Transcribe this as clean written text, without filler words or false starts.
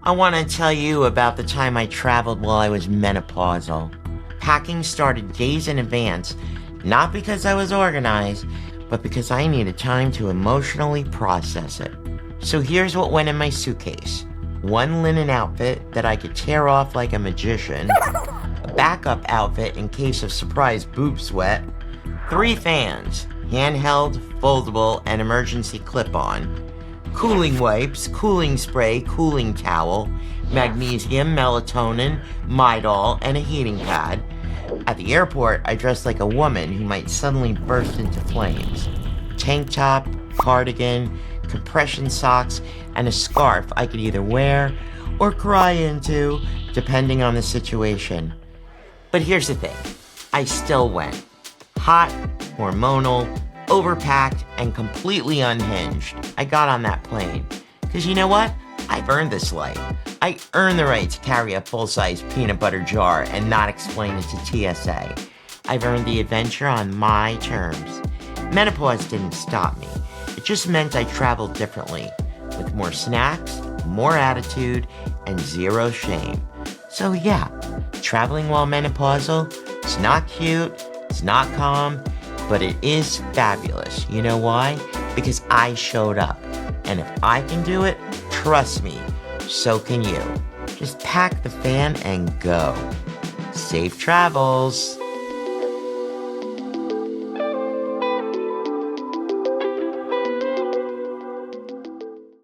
I want to tell you about the time I traveled while I was menopausal. Packing started days in advance, not because I was organized, but because I needed time to emotionally process it. So here's what went in my suitcase. One linen outfit that I could tear off like a magician, a backup outfit in case of surprise boob sweat, 3 fans, handheld, foldable, and emergency clip-on, cooling wipes, cooling spray, cooling towel, magnesium, melatonin, Midol, and a heating pad. At the airport, I dressed like a woman who might suddenly burst into flames. Tank top, cardigan, compression socks, and a scarf I could either wear or cry into, depending on the situation. But here's the thing, I still went. Hot, hormonal, overpacked, and completely unhinged. I got on that plane. Because you know what? I've earned this life. I earned the right to carry a full-size peanut butter jar and not explain it to TSA. I've earned the adventure on my terms. Menopause didn't stop me. It just meant I traveled differently, with more snacks, more attitude, and 0 shame. So yeah, traveling while menopausal, it's not cute, it's not calm, but it is fabulous. You know why? Because I showed up. And if I can do it, trust me, so can you. Just pack the fan and go. Safe travels.